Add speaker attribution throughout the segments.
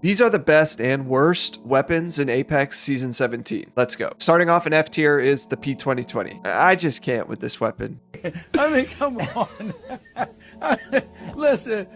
Speaker 1: These are the best and worst weapons in Apex Season 17. Let's go. Starting off in F tier is the P2020. I just can't with this weapon.
Speaker 2: I mean, come on. Listen.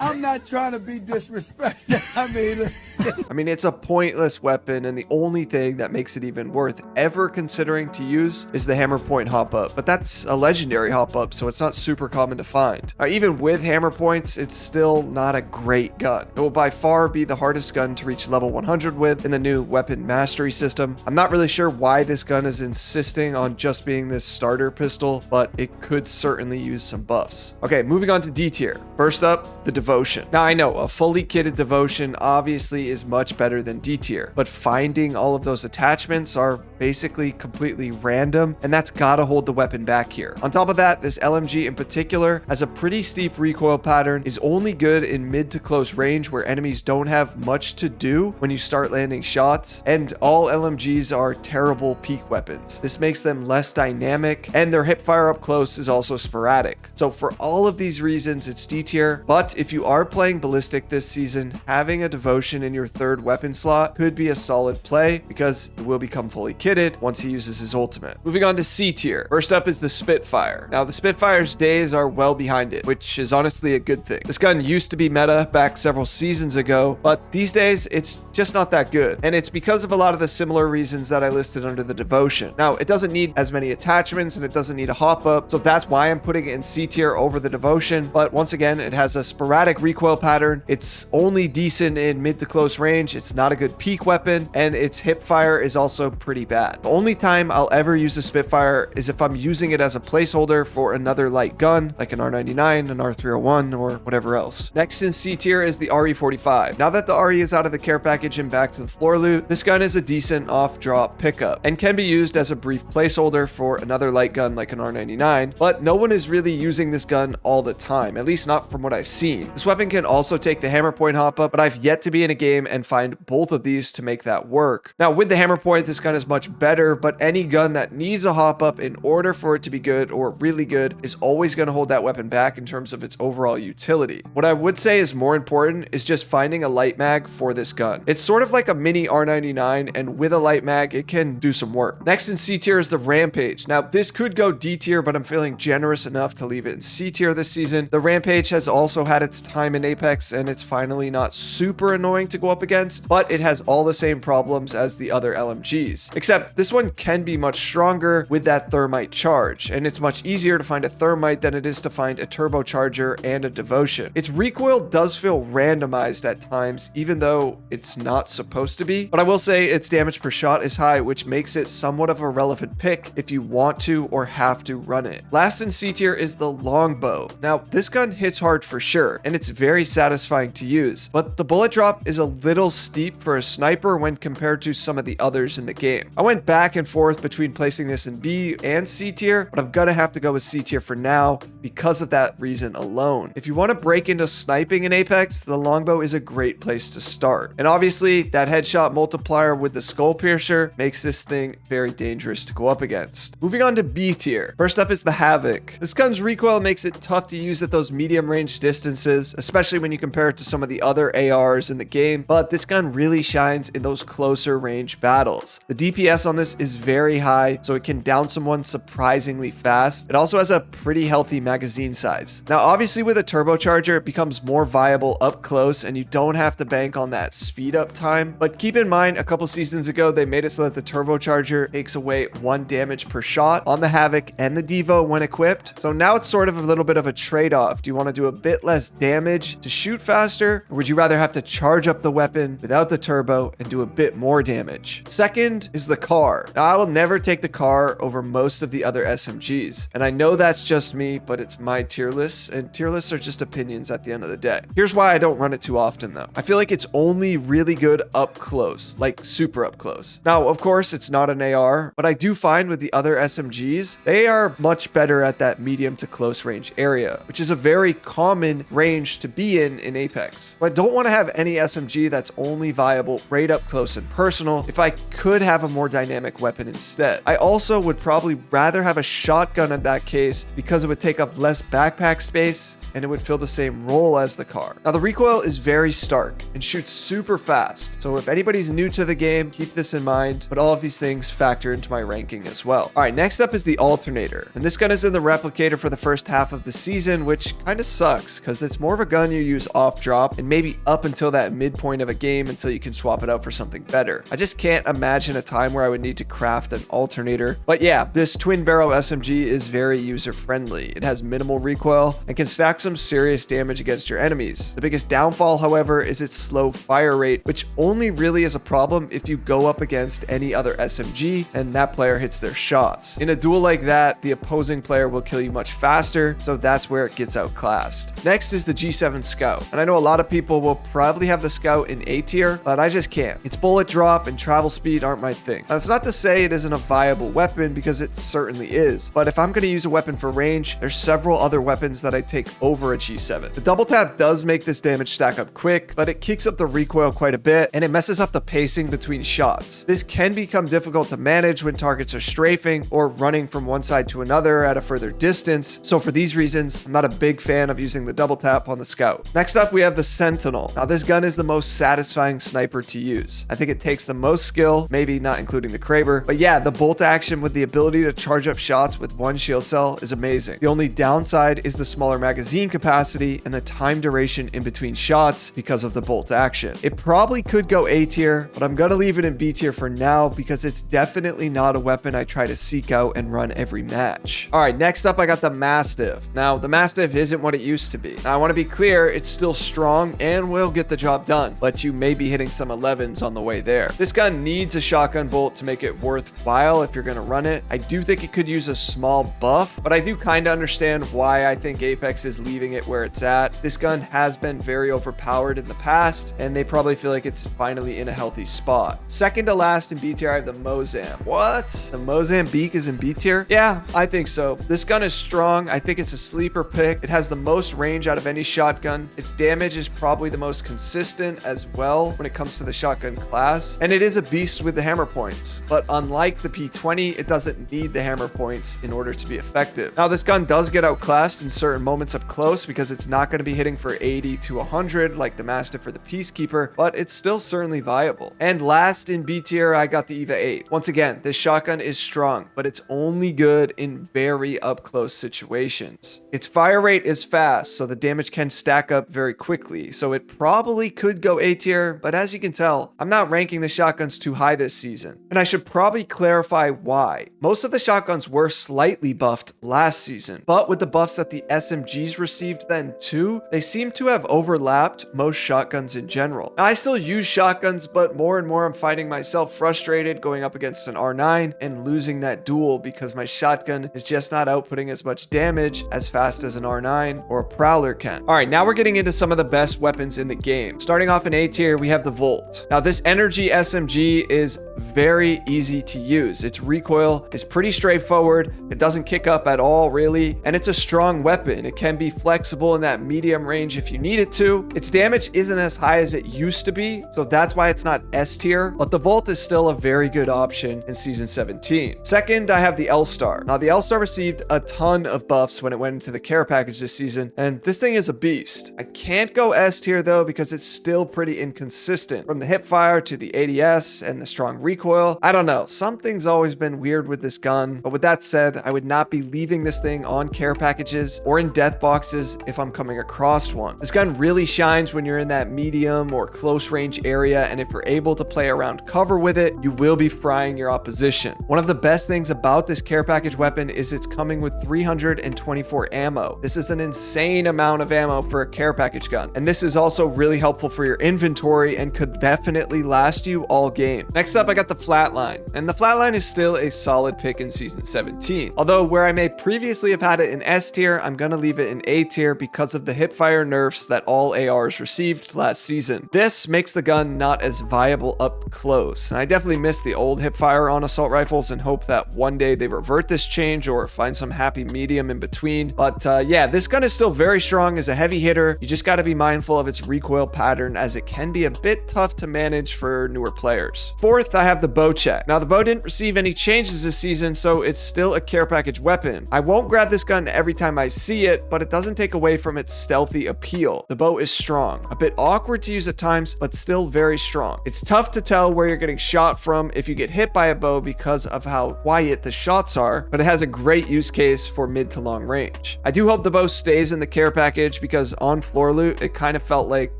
Speaker 2: I'm not trying to be disrespectful.
Speaker 1: I mean, it's a pointless weapon, and the only thing that makes it even worth ever considering to use is the hammer point hop up. But that's a legendary hop up, so it's not super common to find. Even with hammer points, it's still not a great gun. It will by far be the hardest gun to reach level 100 with in the new weapon mastery system. I'm not really sure why this gun is insisting on just being this starter pistol, but it could certainly use some buffs. Okay, moving on to D tier. First up, the Devotion. Now, I know a fully kitted Devotion obviously is much better than D tier, but finding all of those attachments are basically completely random, and that's gotta hold the weapon back here. On top of that, this LMG in particular has a pretty steep recoil pattern, is only good in mid to close range where enemies don't have much to do when you start landing shots, and all LMGs are terrible peak weapons. This makes them less dynamic, and their hip fire up close is also sporadic. So for all of these reasons, it's D tier, but if you are playing Ballistic this season, having a Devotion in your third weapon slot could be a solid play because it will become fully kitted once he uses his ultimate. Moving on to C tier. First up is the Spitfire. Now, the Spitfire's days are well behind it, which is honestly a good thing. This gun used to be meta back several seasons ago, but these days it's just not that good. And it's because of a lot of the similar reasons that I listed under the Devotion. Now, it doesn't need as many attachments and it doesn't need a hop up, so that's why I'm putting it in C tier over the Devotion. But once again, it has a sporadic recoil pattern. It's only decent in mid to close range. It's not a good peak weapon, and its hip fire is also pretty bad. The only time I'll ever use a Spitfire is if I'm using it as a placeholder for another light gun, like an R99, an R301, or whatever else. Next in C tier is the RE45. Now that the RE is out of the care package and back to the floor loot, this gun is a decent off-drop pickup and can be used as a brief placeholder for another light gun like an R99, but no one is really using this gun all the time, at least not from what I've seen. This weapon can also take the hammer point hop up, but I've yet to be in a game and find both of these to make that work. Now, with the hammer point, this gun is much better, but any gun that needs a hop up in order for it to be good or really good is always going to hold that weapon back in terms of its overall utility. What I would say is more important is just finding a light mag for this gun. It's sort of like a mini R99, and with a light mag, it can do some work. Next in C tier is the Rampage. Now, this could go D tier, but I'm feeling generous enough to leave it in C tier this season. The Rampage has also had its time in Apex, and it's finally not super annoying to go up against, but it has all the same problems as the other LMGs, except this one can be much stronger with that thermite charge, and it's much easier to find a thermite than it is to find a turbocharger and a Devotion. Its recoil does feel randomized at times, even though it's not supposed to be, but I will say its damage per shot is high, which makes it somewhat of a relevant pick if you want to or have to run it. Last in C tier is the Longbow. Now, this gun hits hard for sure, and it's very satisfying to use, but the bullet drop is a little steep for a sniper when compared to some of the others in the game. I went back and forth between placing this in B and C tier, but I'm gonna have to go with C tier for now because of that reason alone. If you want to break into sniping in Apex, the Longbow is a great place to start. And obviously, that headshot multiplier with the Skull Piercer makes this thing very dangerous to go up against. Moving on to B tier. First up is the Havoc. This gun's recoil makes it tough to use at those medium range distances, especially when you compare it to some of the other ARs in the game, but this gun really shines in those closer range battles. The DPS on this is very high, so it can down someone surprisingly fast. It also has a pretty healthy magazine size. Now, obviously with a turbocharger, it becomes more viable up close and you don't have to bank on that speed up time, but keep in mind a couple seasons ago, they made it so that the turbocharger takes away 1 damage per shot on the Havoc and the Devo when equipped. So now it's sort of a little bit of a trade-off. Do you want to do a bit less damage to shoot faster, or would you rather have to charge up the weapon without the turbo and do a bit more damage? Second is the car. Now, I will never take the car over most of the other SMGs, and I know that's just me, but it's my tier list, and tier lists are just opinions at the end of the day. Here's why I don't run it too often though. I feel like it's only really good up close, like super up close. Now, of course, it's not an AR, but I do find with the other SMGs, they are much better at that medium to close range area, which is a very common range to be in Apex. But I don't want to have any SMG SMG that's only viable right up close and personal if I could have a more dynamic weapon instead. I also would probably rather have a shotgun in that case because it would take up less backpack space and it would fill the same role as the car. Now the recoil is very stark and shoots super fast, so if anybody's new to the game, keep this in mind, but all of these things factor into my ranking as well. All right, next up is the alternator, and this gun is in the replicator for the first half of the season, which kind of sucks because it's more of a gun you use off drop and maybe up until that midpoint of a game until you can swap it out for something better. I just can't imagine a time where I would need to craft an alternator, but yeah, this twin barrel SMG is very user friendly. It has minimal recoil and can stack some serious damage against your enemies. The biggest downfall, however, is its slow fire rate, which only really is a problem if you go up against any other SMG and that player hits their shots. In a duel like that, the opposing player will kill you much faster, so that's where it gets outclassed. Next is the G7 Scout, and I know a lot of people will probably have the Scout in A tier, but I just can't. Its bullet drop and travel speed aren't my thing. That's not to say it isn't a viable weapon, because it certainly is, but if I'm going to use a weapon for range, there's several other weapons that I take over a G7. The double tap does make this damage stack up quick, but it kicks up the recoil quite a bit, and it messes up the pacing between shots. This can become difficult to manage when targets are strafing or running from one side to another at a further distance, so for these reasons, I'm not a big fan of using the double tap on the Scout. Next up, we have the Sentinel. Now this gun is the most satisfying sniper to use. I think it takes the most skill, maybe not including the Kraber, but yeah, the bolt action with the ability to charge up shots with one shield cell is amazing. The only downside is the smaller magazine capacity and the time duration in between shots because of the bolt action. It probably could go A tier, but I'm gonna leave it in B tier for now because it's definitely not a weapon I try to seek out and run every match. All right, next up I got the Mastiff. Now the Mastiff isn't what it used to be. Now I want to be clear, it's still strong and will get the job done, but you may be hitting some 11s on the way there. This gun needs a shotgun bolt to make it worthwhile if you're gonna run it. I do think it could use a small buff, but I do kind of understand why I think Apex is leaving it where it's at. This gun has been very overpowered in the past, and they probably feel like it's finally in a healthy spot. Second to last in B tier, I have the Mozam. What? The Mozambique is in B tier? Yeah, I think so. This gun is strong. I think it's a sleeper pick. It has the most range out of any shotgun. Its damage is probably the most consistent as well when it comes to the shotgun class, and it is a beast with the hammer points. But unlike the P20, it doesn't need the hammer points in order to be effective. Now, this gun does get outclassed in certain moments up close because it's not going to be hitting for 80 to 100 like the Mastiff or the Peacekeeper, but it's still certainly viable. And last in B tier, I got the EVA 8. Once again, this shotgun is strong, but it's only good in very up close situations. Its fire rate is fast, so the damage can stack up very quickly, so it probably could go A tier, but as you can tell, I'm not ranking the shotguns too high this season. And I should probably clarify why. Most of the shotguns were slightly buffed last season, but with the buffs that the SMGs received then too, they seem to have overlapped most shotguns in general. Now, I still use shotguns, but more and more I'm finding myself frustrated going up against an R9 and losing that duel because my shotgun is just not outputting as much damage as fast as an R9 or a Prowler can. All right, now we're getting into some of the best weapons in the game. Starting off in A tier, we have the Volt. Now this energy SMG is very easy to use. Its recoil is pretty straightforward. It doesn't kick up at all really, and it's a strong weapon. It can be flexible in that medium range if you need it to. Its damage isn't as high as it used to be, so that's why it's not S tier, but the Volt is still a very good option in Season 17. Second, I have the L-Star. Now the L-Star received a ton of buffs when it went into the care package this season, and this thing is a beast. I can't go S tier though because it's still pretty inconsistent. From the hip fire to the ADS and the strong recoil, I don't know, something's always been weird with this gun, but with that said, I would not be leaving this thing on care packages or in death boxes if I'm coming across one. This gun really shines when you're in that medium or close range area, and if you're able to play around cover with it, you will be frying your opposition. One of the best things about this care package weapon is it's coming with 324 ammo. This is an insane amount of ammo for a care package gun, and this is also really helpful for your inventory and could definitely last you all game. Next up, I I got the Flatline, and the Flatline is still a solid pick in Season 17. Although where I may previously have had it in S tier, I'm gonna leave it in A tier because of the hipfire nerfs that all ARs received last season. This makes the gun not as viable up close, and I definitely miss the old hipfire on assault rifles and hope that one day they revert this change or find some happy medium in between. But yeah, this gun is still very strong as a heavy hitter. You just gotta be mindful of its recoil pattern as it can be a bit tough to manage for newer players. Fourth, I have the Bocek. Now the bow didn't receive any changes this season, so it's still a care package weapon. I won't grab this gun every time I see it, but it doesn't take away from its stealthy appeal. The bow is strong, a bit awkward to use at times, but still very strong. It's tough to tell where you're getting shot from if you get hit by a bow because of how quiet the shots are, but it has a great use case for mid to long range. I do hope the bow stays in the care package because on floor loot, it kind of felt like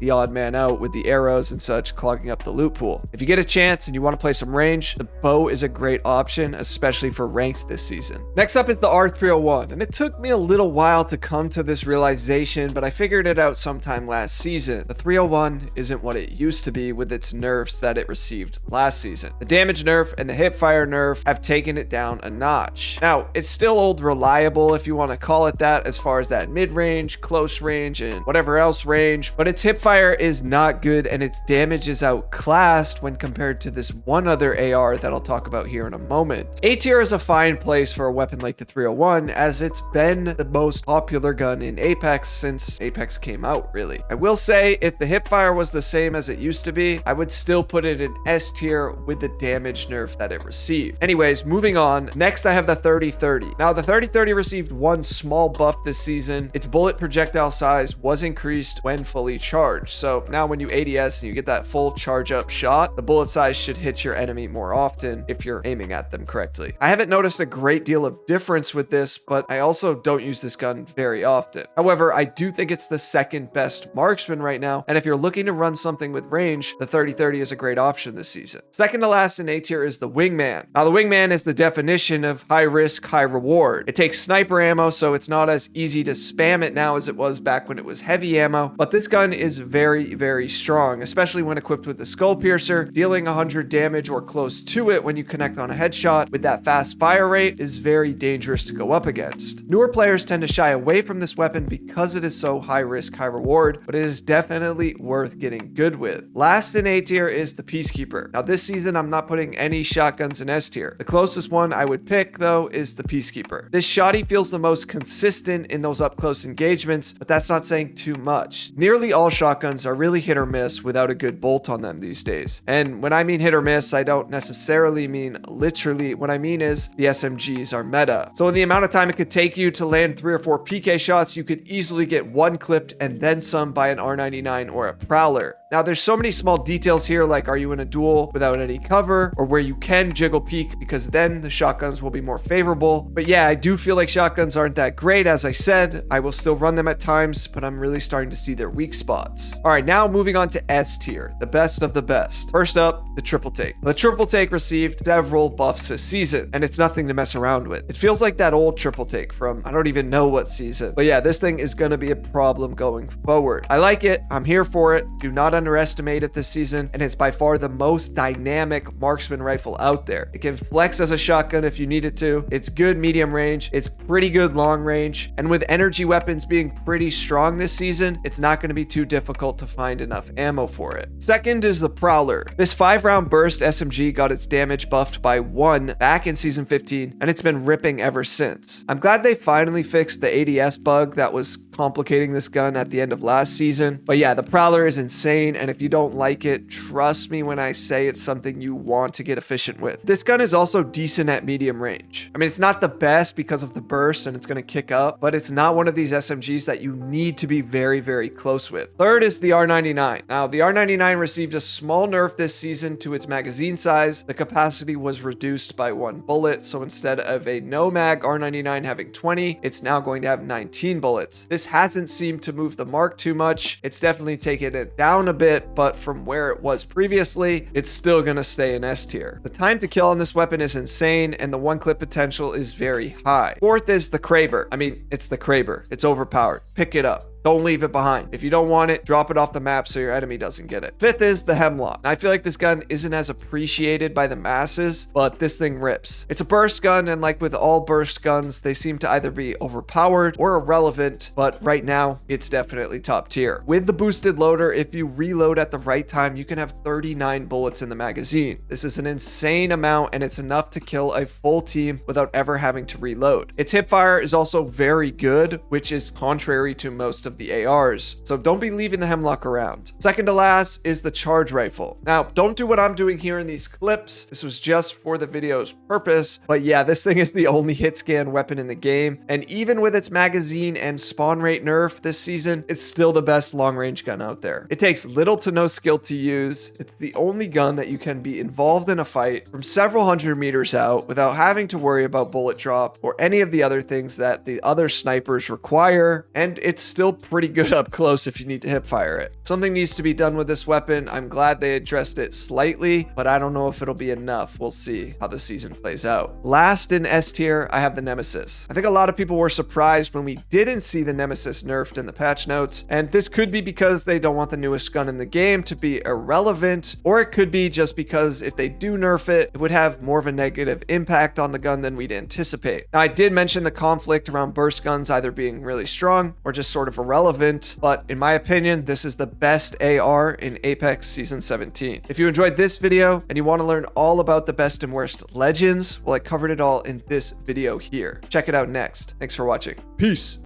Speaker 1: the odd man out with the arrows and such clogging up the loot pool. If you get a chance and you want to play some range, the bow is a great option, especially for ranked this season. Next up is the R301, and it took me a little while to come to this realization, but I figured it out sometime last season. The 301 isn't what it used to be with its nerfs that it received last season. The damage nerf and the hipfire nerf have taken it down a notch. Now, it's still old reliable if you want to call it that as far as that mid-range, close range, and whatever else range, but its hipfire is not good and its damage is outclassed when compared to this one other AR that I'll talk about here in a moment. A tier is a fine place for a weapon like the 301 as it's been the most popular gun in Apex since Apex came out, really. I will say if the hipfire was the same as it used to be, I would still put it in S tier with the damage nerf that it received. Anyways, moving on. Next, I have the 3030. Now, the 3030 received one small buff this season. Its bullet projectile size was increased when fully charged. So now when you ADS and you get that full charge up shot, the bullet size should hit your enemy more often if you're aiming at them correctly. I haven't noticed a great deal of difference with this, but I also don't use this gun very often. However, I do think it's the second best marksman right now, and if you're looking to run something with range, the 3030 is a great option this season. Second to last in A tier is the Wingman. Now, the Wingman is the definition of high risk, high reward. It takes sniper ammo, so it's not as easy to spam it now as it was back when it was heavy ammo, but this gun is very, very strong, especially when equipped with the Skull Piercer. Dealing 100 damage or close to it when you connect on a headshot with that fast fire rate is very dangerous to go up against. Newer players tend to shy away from this weapon because it is so high risk, high reward, but it is definitely worth getting good with. Last in A tier is the Peacekeeper. Now this season, I'm not putting any shotguns in S tier. The closest one I would pick though is the Peacekeeper. This shotty feels the most consistent in those up close engagements, but that's not saying too much. Nearly all shotguns are really hit or miss without a good bolt on them these days. And when I mean hit or miss, I don't necessarily mean literally. What I mean is the SMGs are meta. So in the amount of time it could take you to land 3 or 4 PK shots, you could easily get one clipped and then some by an R99 or a Prowler. Now there's so many small details here, like are you in a duel without any cover or where you can jiggle peek because then the shotguns will be more favorable. But yeah, I do feel like shotguns aren't that great. As I said, I will still run them at times, but I'm really starting to see their weak spots. All right, now moving on to S tier, the best of the best. First up, the Triple Take. The Triple Take received several buffs this season, and it's nothing to mess around with. It feels like that old Triple Take from I don't even know what season. But yeah, this thing is going to be a problem going forward. I like it. I'm here for it. Do not underestimate it this season, and it's by far the most dynamic marksman rifle out there. It can flex as a shotgun if you need it to. It's good medium range. It's pretty good long range. And with energy weapons being pretty strong this season, it's not going to be too difficult to find enough ammo for it. Second is the Prowler. This 5-round burst SMG got its damage buffed by 1 back in season 15, and it's been ripping ever since. I'm glad they finally fixed the ADS bug that was complicating this gun at the end of last season. But yeah, the Prowler is insane, and if you don't like it, trust me when I say it's something you want to get efficient with. This gun is also decent at medium range. I mean, it's not the best because of the burst and it's going to kick up, but it's not one of these SMGs that you need to be very, very close with. Third is the R99. Now, the R99 received a small nerf this season to its magazine size. The capacity was reduced by 1 bullet, so instead of a no mag R99 having 20, it's now going to have 19 bullets. This hasn't seemed to move the mark too much. It's definitely taken it down a bit, but from where it was previously, it's still going to stay in S tier. The time to kill on this weapon is insane, and the 1 clip potential is very high. Fourth is the Kraber. I mean, it's the Kraber. It's overpowered. Pick it up. Don't leave it behind. If you don't want it, drop it off the map so your enemy doesn't get it. Fifth is the Hemlock. I feel like this gun isn't as appreciated by the masses, but this thing rips. It's a burst gun, and like with all burst guns, they seem to either be overpowered or irrelevant, but right now, it's definitely top tier. With the boosted loader, if you reload at the right time, you can have 39 bullets in the magazine. This is an insane amount, and it's enough to kill a full team without ever having to reload. Its hipfire is also very good, which is contrary to most of the ARs, so don't be leaving the Hemlock around. Second to last is the charge rifle. Now, don't do what I'm doing here in these clips. This was just for the video's purpose, but yeah, this thing is the only hit scan weapon in the game, and even with its magazine and spawn rate nerf this season, it's still the best long range gun out there. It takes little to no skill to use. It's the only gun that you can be involved in a fight from several hundred meters out without having to worry about bullet drop or any of the other things that the other snipers require, and it's still pretty good up close if you need to hip fire it. Something needs to be done with this weapon. I'm glad they addressed it slightly, but I don't know if it'll be enough. We'll see how the season plays out. Last in S tier, I have the Nemesis. I think a lot of people were surprised when we didn't see the Nemesis nerfed in the patch notes, and this could be because they don't want the newest gun in the game to be irrelevant, or it could be just because if they do nerf it, it would have more of a negative impact on the gun than we'd anticipate. Now, I did mention the conflict around burst guns either being really strong or just sort of irrelevant, but in my opinion, this is the best AR in Apex Season 17. If you enjoyed this video and you want to learn all about the best and worst legends, well, I covered it all in this video here. Check it out next. Thanks for watching. Peace.